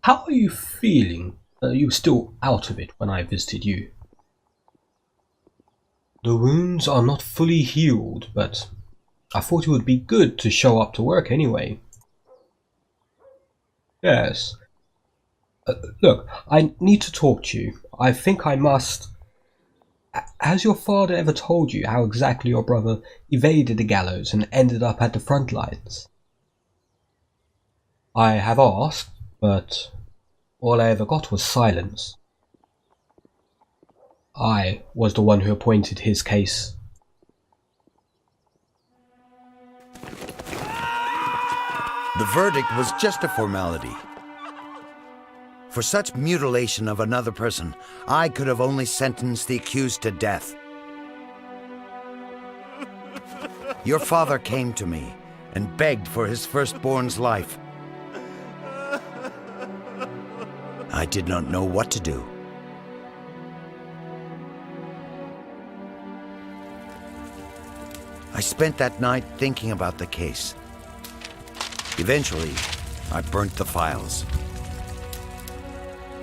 How are you feeling? You were still out of it when I visited you. The wounds are not fully healed, but I thought it would be good to show up to work anyway. Yes. Look, I need to talk to you. I think I must. Has your father ever told you how exactly your brother evaded the gallows and ended up at the front lines? I have asked, but all I ever got was silence. I was the one who appointed his case. The verdict was just a formality. For such mutilation of another person, I could have only sentenced the accused to death. Your father came to me and begged for his firstborn's life. I did not know what to do. I spent that night thinking about the case. Eventually, I burnt the files.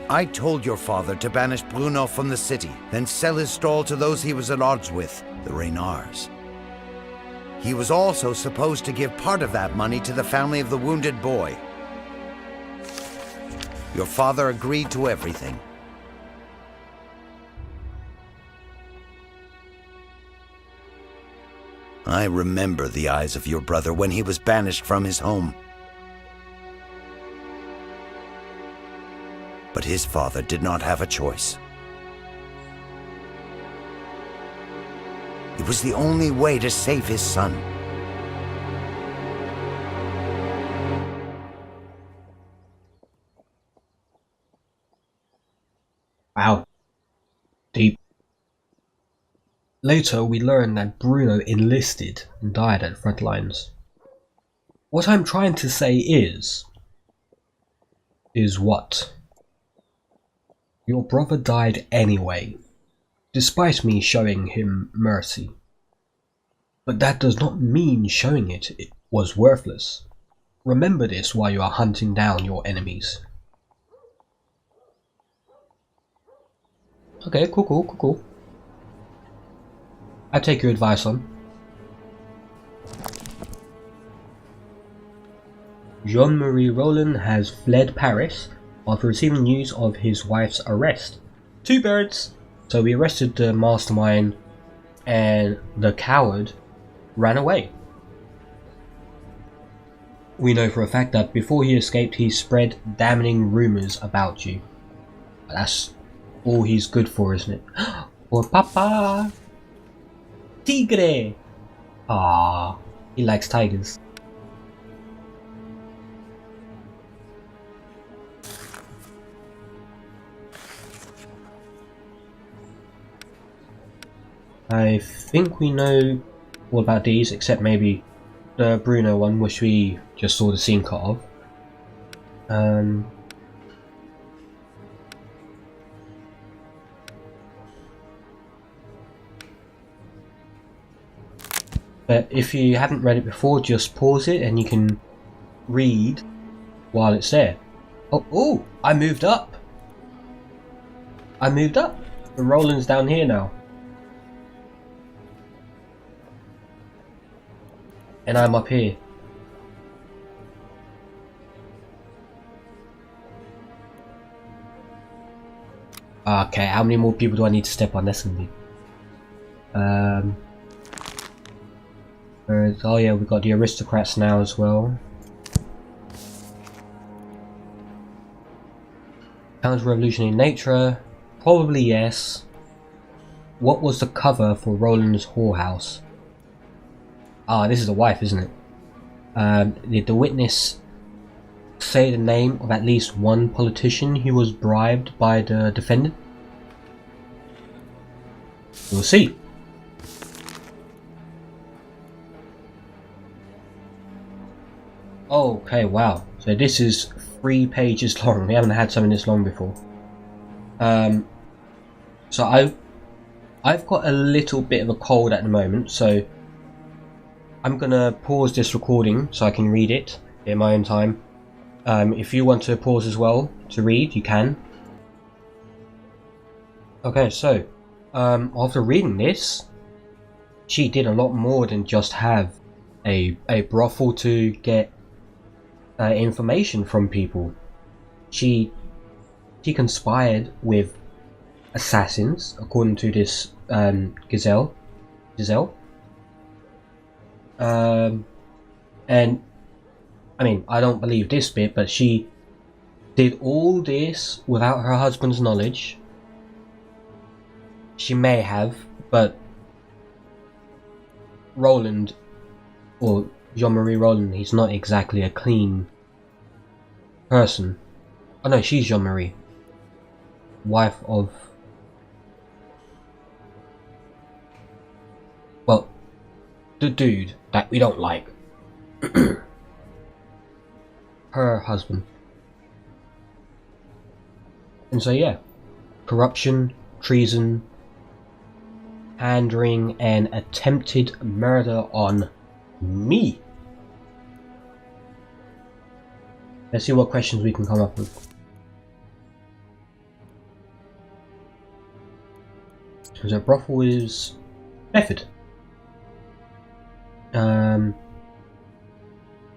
I told your father to banish Bruno from the city, then sell his stall to those he was at odds with, the Reynards. He was also supposed to give part of that money to the family of the wounded boy. Your father agreed to everything. I remember the eyes of your brother when he was banished from his home. But his father did not have a choice. It was the only way to save his son. Wow. Deep. Later, we learn that Bruno enlisted and died at the front lines. What I'm trying to say is what? Your brother died anyway, despite me showing him mercy. But that does not mean showing it was worthless. Remember this while you are hunting down your enemies. Okay, cool. I take your advice on. Jean-Marie Roland has fled Paris after receiving news of his wife's arrest. 2 birds! So we arrested the mastermind and the coward ran away. We know for a fact that before he escaped he spread damning rumours about you. That's all he's good for, isn't it? Or Papa! Tigre! Ah, he likes tigers. I think we know all about these, except maybe the Bruno one, which we just saw the scene cut of. But if you haven't read it before, just pause it and you can read while it's there. Oh! I moved up! The Roland's down here now. And I'm up here. Okay, how many more people do I need to step on? That's gonna be. Oh yeah, we've got the aristocrats now as well. Sounds revolutionary in nature. Probably yes. What was the cover for Roland's whorehouse? Ah, this is the wife, isn't it? Did the witness say the name of at least one politician who was bribed by the defendant? We'll see. Okay, wow. So this is 3 pages long. We haven't had something this long before. So I've got a little bit of a cold at the moment, so I'm gonna pause this recording so I can read it in my own time. If you want to pause as well to read, you can. Okay, so after reading this, she did a lot more than just have a brothel to get information from people. She conspired with assassins, according to this Giselle. And I mean, I don't believe this bit, but she did all this without her husband's knowledge. She may have, but Roland, or Jean-Marie Roland, he's not exactly a clean person. Oh no, she's Jean-Marie, wife of, well, the dude that we don't like. Her husband. And so yeah, corruption, treason, handwring, and attempted murder on me. Let's see what questions we can come up with. So the brothel is method.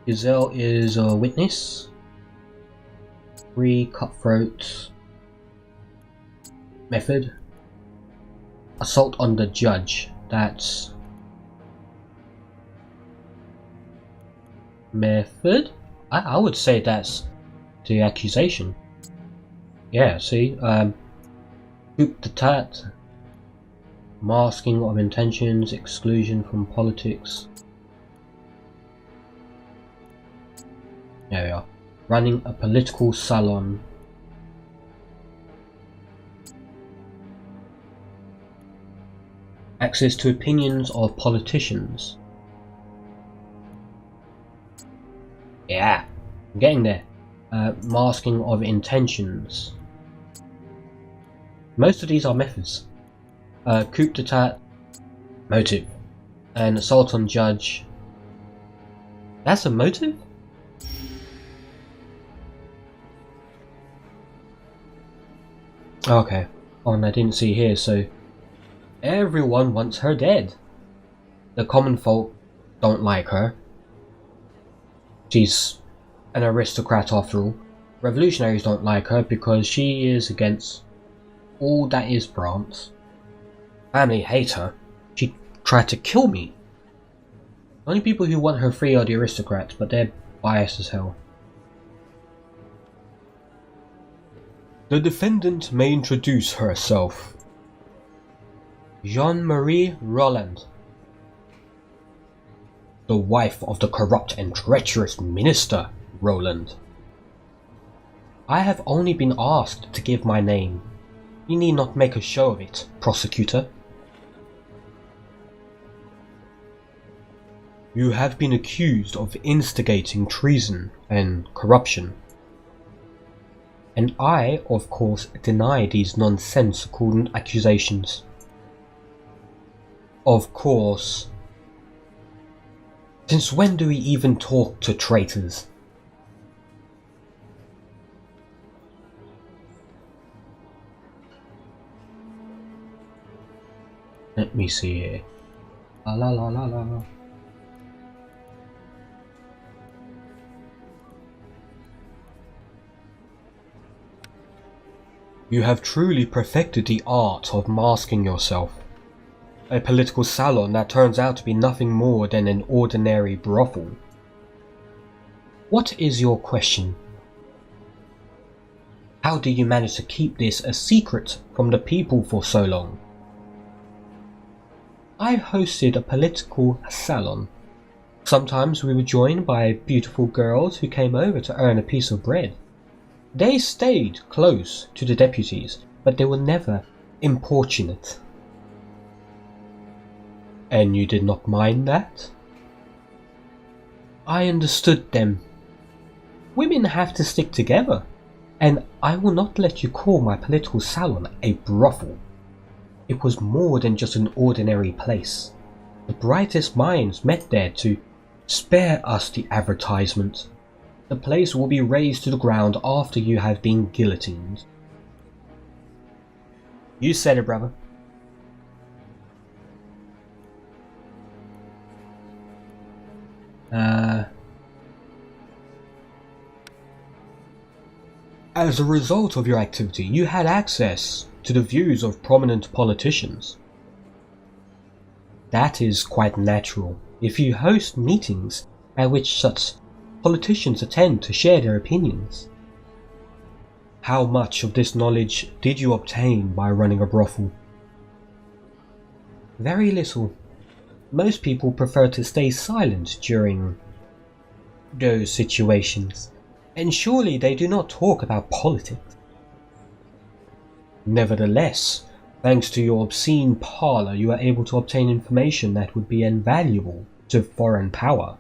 Giselle is a witness. 3 cutthroat. Method. Assault on the judge. That's method. I would say that's the accusation. Yeah, see, coup d'etat, masking of intentions, exclusion from politics. There we are. Running a political salon. Access to opinions of politicians. Yeah, I'm getting there. Masking of intentions. Most of these are methods. Coup d'etat, motive. And assault on judge. That's a motive? Okay. Oh, and I didn't see here, so everyone wants her dead. The common folk don't like her. She's an aristocrat after all. Revolutionaries don't like her because she is against all that is France. Family hate her. She tried to kill me. Only people who want her free are the aristocrats, but they're biased as hell. The defendant may introduce herself. Jean-Marie Roland, the wife of the corrupt and treacherous minister Roland. I have only been asked to give my name. You need not make a show of it, prosecutor. You have been accused of instigating treason and corruption. And I, of course, deny these nonsensical accusations. Of course. Since when do we even talk to traitors? Let me see here. La la la la la. You have truly perfected the art of masking yourself. A political salon that turns out to be nothing more than an ordinary brothel. What is your question? How do you manage to keep this a secret from the people for so long? I hosted a political salon. Sometimes we were joined by beautiful girls who came over to earn a piece of bread. They stayed close to the deputies, but they were never importunate. And you did not mind that? I understood them. Women have to stick together, and I will not let you call my political salon a brothel. It was more than just an ordinary place. The brightest minds met there to spare us the advertisement. The place will be razed to the ground after you have been guillotined. You said it, brother. As a result of your activity, you had access to the views of prominent politicians. That is quite natural if you host meetings at which such politicians attend to share their opinions. How much of this knowledge did you obtain by running a brothel? Very little. Most people prefer to stay silent during those situations, and surely they do not talk about politics. Nevertheless, thanks to your obscene parlour, you are able to obtain information that would be invaluable to foreign power.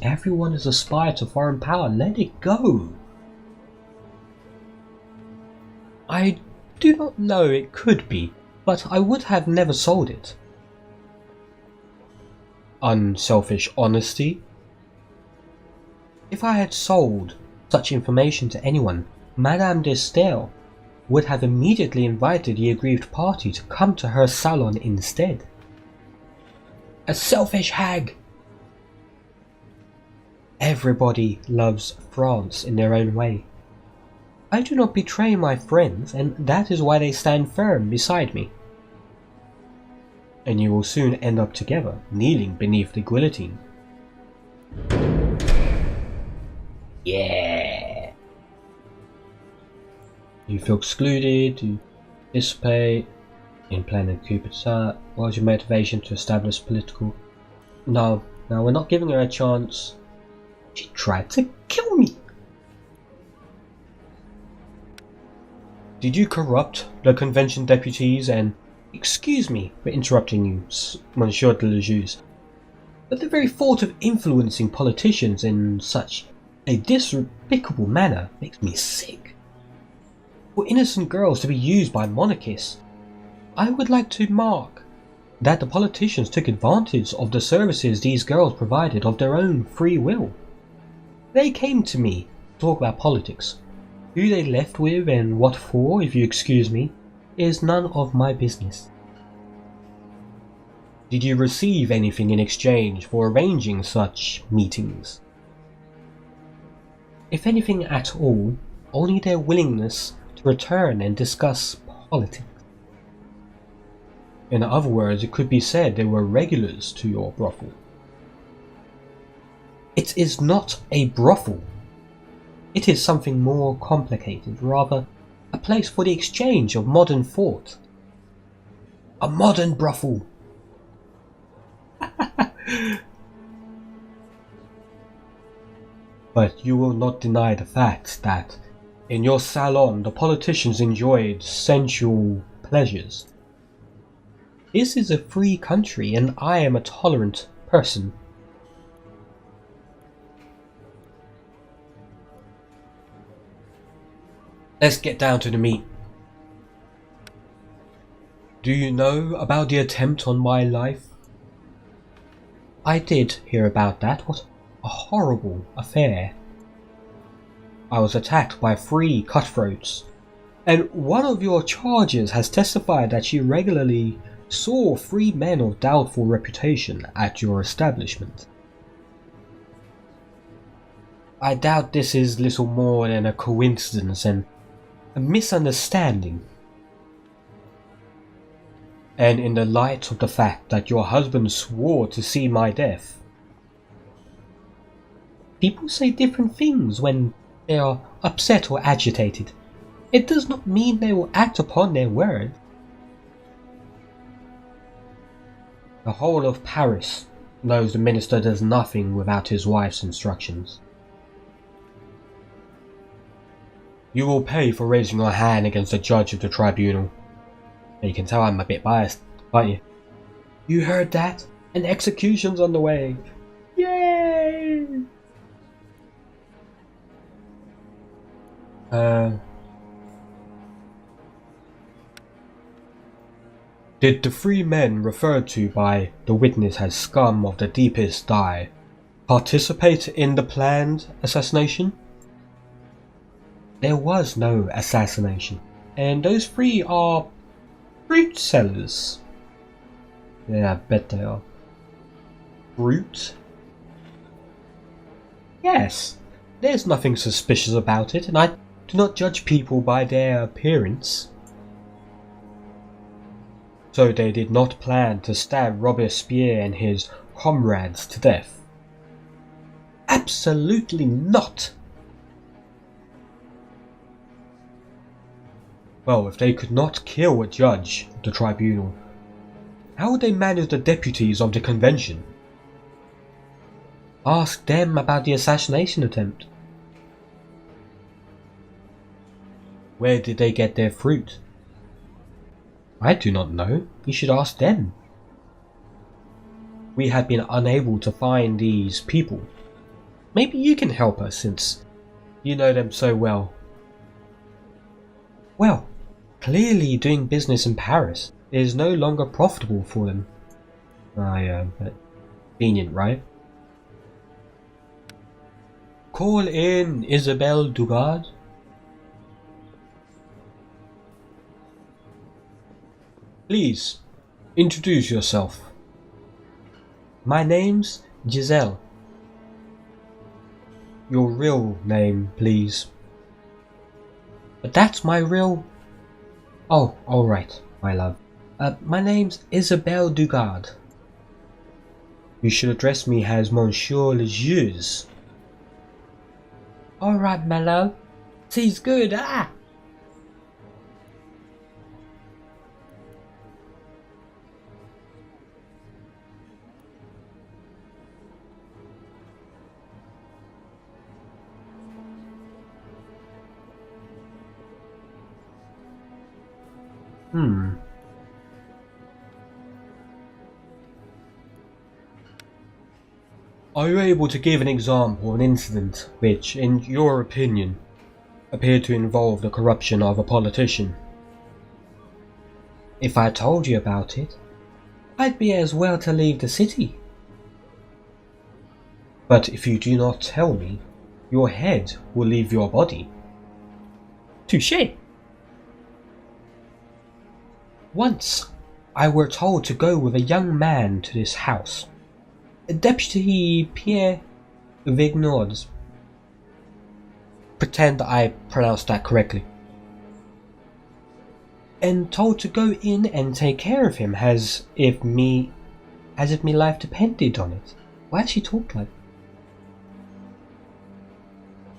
Everyone has aspired to foreign power, let it go. I do not know, it could be, but I would have never sold it. Unselfish honesty? If I had sold such information to anyone, Madame de Stael would have immediately invited the aggrieved party to come to her salon instead. A selfish hag! Everybody loves France in their own way. I do not betray my friends, and that is why they stand firm beside me. And you will soon end up together, kneeling beneath the guillotine. Yeah. You feel excluded, you dissipate, in planet Cupid's What was your motivation to establish political? No, we're not giving her a chance. She tried to kill me. Did you corrupt the convention deputies and... Excuse me for interrupting you, Monsieur de la Juse, but the very thought of influencing politicians in such a despicable manner makes me sick. For innocent girls to be used by monarchists, I would like to mark that the politicians took advantage of the services these girls provided of their own free will. They came to me to talk about politics. Who they left with and what for, if you excuse me, is none of my business. Did you receive anything in exchange for arranging such meetings? If anything at all, only their willingness to return and discuss politics. In other words, it could be said they were regulars to your brothel. It is not a brothel. It is something more complicated, rather a place for the exchange of modern thought. A modern brothel. But you will not deny the fact that in your salon the politicians enjoyed sensual pleasures. This is a free country and I am a tolerant person. Let's get down to the meat. Do you know about the attempt on my life? I did hear about that. What a horrible affair. I was attacked by 3 cutthroats, and one of your charges has testified that she regularly saw 3 men of doubtful reputation at your establishment. I doubt this is little more than a coincidence and a misunderstanding. And in the light of the fact that your husband swore to see my death. People say different things when they are upset or agitated. It does not mean they will act upon their word. The whole of Paris knows the minister does nothing without his wife's instructions. You will pay for raising your hand against the judge of the tribunal. You can tell I'm a bit biased, can't you? You heard that? An execution's on the way. Yay! Did the 3 men referred to by the witness as scum of the deepest dye participate in the planned assassination? There was no assassination, and those three are fruit sellers. Yeah, I bet they are. Fruit? Yes, there's nothing suspicious about it, and I do not judge people by their appearance. So they did not plan to stab Robespierre and his comrades to death? Absolutely not! Well, if they could not kill a judge of the tribunal, how would they manage the deputies of the convention? Ask them about the assassination attempt. Where did they get their fruit? I do not know. You should ask them. We have been unable to find these people. Maybe you can help us since you know them so well. Well, clearly doing business in Paris is no longer profitable for them. But convenient, right? Call in Isabelle Dugard. Please, introduce yourself. My name's Giselle. Your real name, please. But that's my real... Oh, alright, my love. My name's Isabelle Dugard. You should address me as Monsieur le Juge. Alright, my love. She's good, ah! Are you able to give an example of an incident which, in your opinion, appeared to involve the corruption of a politician? If I told you about it, I'd be as well to leave the city. But if you do not tell me, your head will leave your body. Touché! Once, I were told to go with a young man to this house. Deputy Pierre Vignods. Pretend I pronounced that correctly. And told to go in and take care of him as if me life depended on it. Why does she talk like?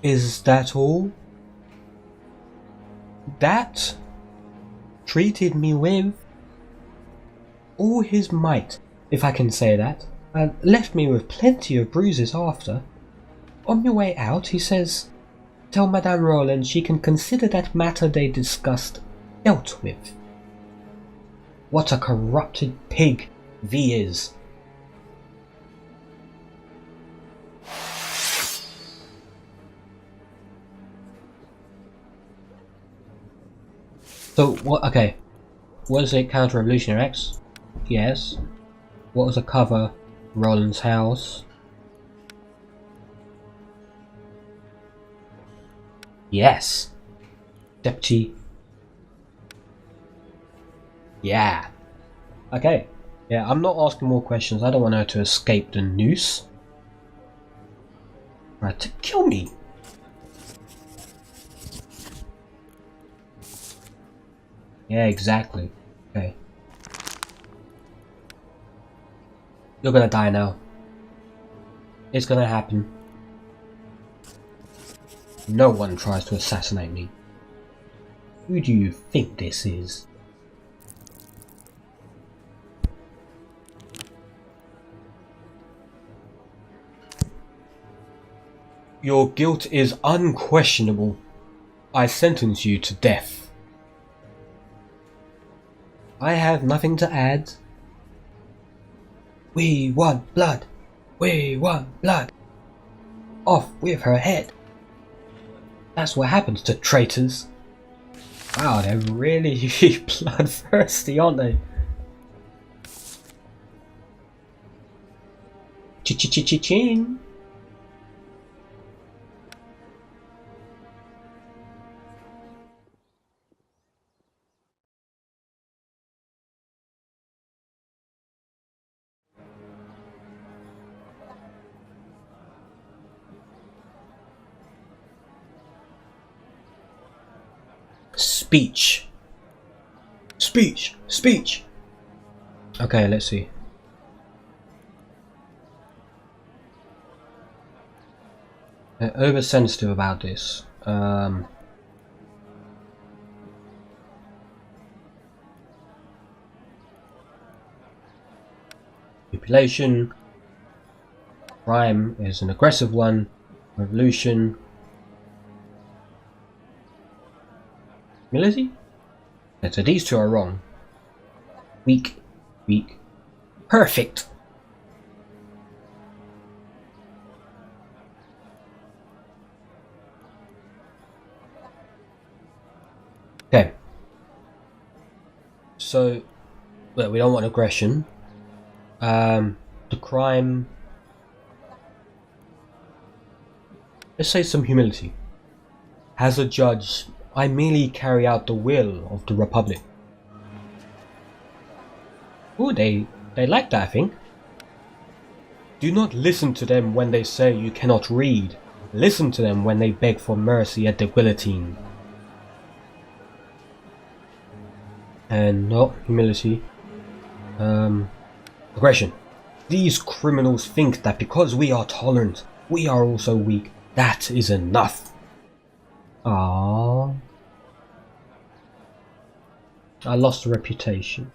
Is that all? That treated me with all his might, if I can say that, and left me with plenty of bruises after. On my way out, he says, tell Madame Roland she can consider that matter they discussed dealt with. What a corrupted pig V is. So, what, okay, was it Counter-Revolutionary X? Yes. What was the cover? Roland's house? Yes. Deputy? Yeah. Okay. Yeah, I'm not asking more questions. I don't want her to escape the noose. Right, to kill me. Yeah, exactly. Okay. You're gonna die now. It's gonna happen. No one tries to assassinate me. Who do you think this is? Your guilt is unquestionable. I sentence you to death. I have nothing to add. We want blood. We want blood. Off with her head. That's what happens to traitors. Wow, they're really bloodthirsty, aren't they? Ch-ch-ch-ch-ching. Speech. Speech. Speech. Okay, let's see. They're oversensitive about this. Manipulation. Crime is an aggressive one. Revolution. Humility? Yeah, so these two are wrong. Weak. Weak. Perfect! Okay. So, well, we don't want aggression. The crime... Let's say some humility. As a judge, I merely carry out the will of the Republic. Ooh, they like that, I think. Do not listen to them when they say you cannot read. Listen to them when they beg for mercy at the guillotine. And not humility. Aggression. These criminals think that because we are tolerant, we are also weak. That is enough. Ah, I lost a reputation.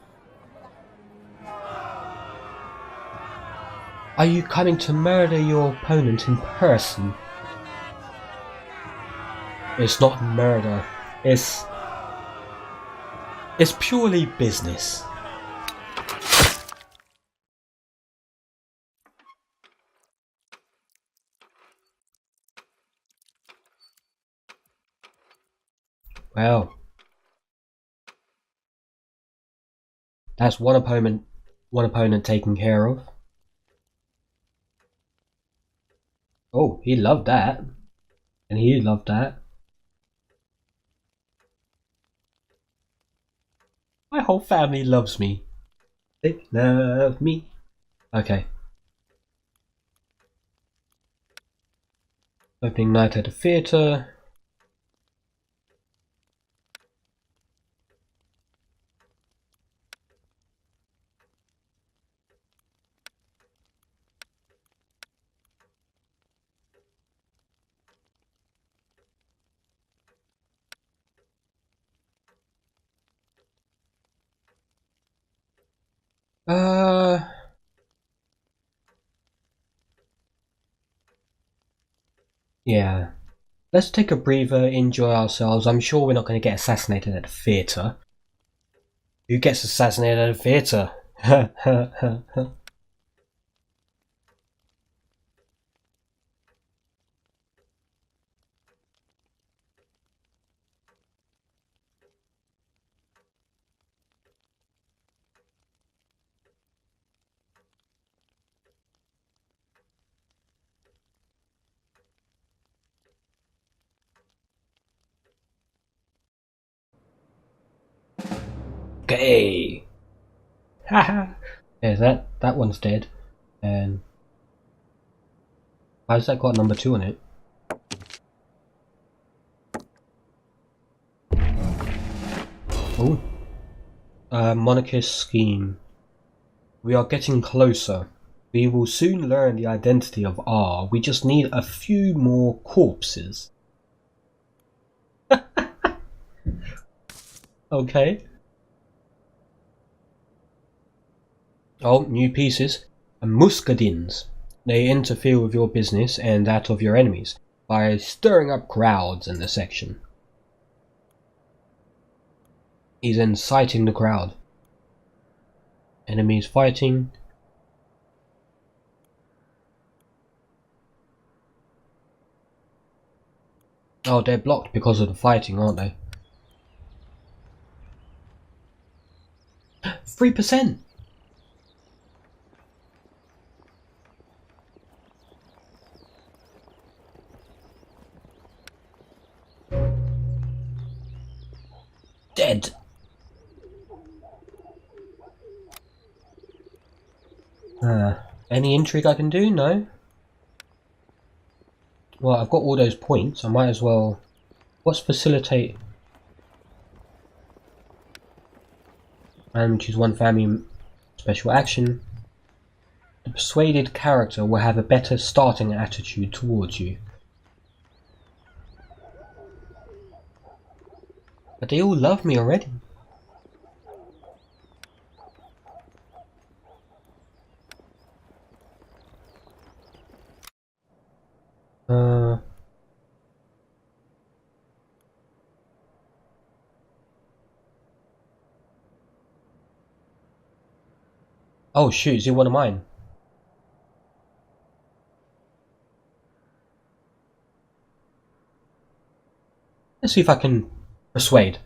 Are you coming to murder your opponent in person? It's not murder. It's purely business. Well, that's one opponent taken care of. Oh, he loved that. And he loved that. My whole family loves me. They love me. Okay. Opening night at the theatre. Yeah. Let's take a breather, enjoy ourselves. I'm sure we're not going to get assassinated at the theatre. Who gets assassinated at a theatre? Okay. Haha. Yeah, that one's dead. And how's that got number 2 on it? Oh. Monarchist scheme. We are getting closer. We will soon learn the identity of R. We just need a few more corpses. Okay. Oh, new pieces. Muscadins. They interfere with your business and that of your enemies by stirring up crowds in the section. He's inciting the crowd. Enemies fighting. Oh, they're blocked because of the fighting, aren't they? 3%! Dead! Any intrigue I can do? No? Well, I've got all those points. I might as well... What's facilitate? and choose one family special action. The persuaded character will have a better starting attitude towards you. But they all love me already. Oh shoot, is it one of mine? Let's see if I can persuade.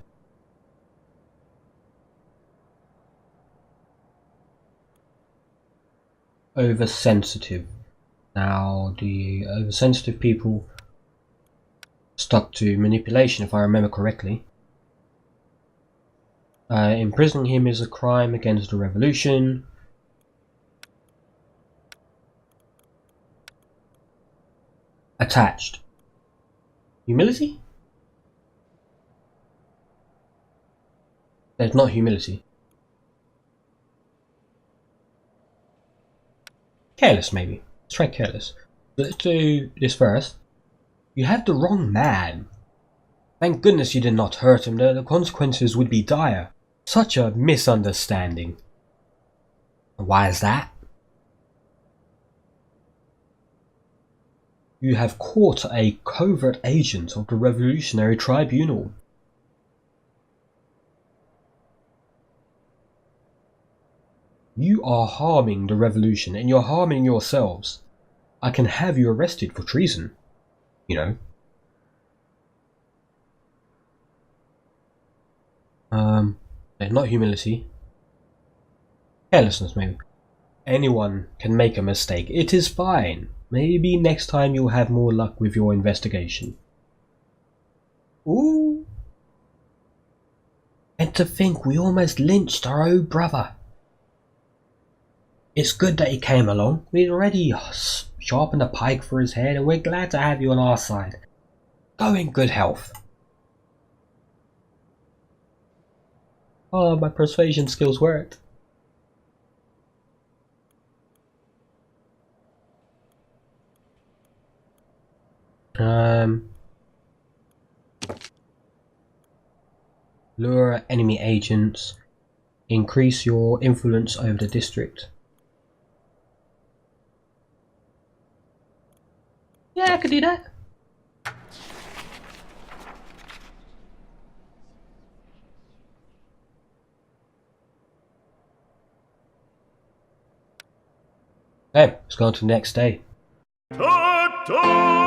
Oversensitive. Now, the oversensitive people stuck to manipulation, if I remember correctly. Imprisoning him is a crime against the revolution. Attached. Humility? There's not humility. Careless, maybe. Let's try careless. Let's do this first. You have the wrong man. Thank goodness you did not hurt him. The consequences would be dire. Such a misunderstanding. Why is that? You have caught a covert agent of the Revolutionary Tribunal. You are harming the revolution and you're harming yourselves. I can have you arrested for treason, you know. Not humility. Carelessness, maybe. Anyone can make a mistake. It is fine. Maybe next time you'll have more luck with your investigation. Ooh. And to think we almost lynched our own brother. It's good that he came along. We'd already sharpened a pike for his head and we're glad to have you on our side. Go in good health. Oh, my persuasion skills worked. Lure enemy agents. Increase your influence over the district. Yeah, I could do that. Okay, let's go on to the next day. Ta-ta!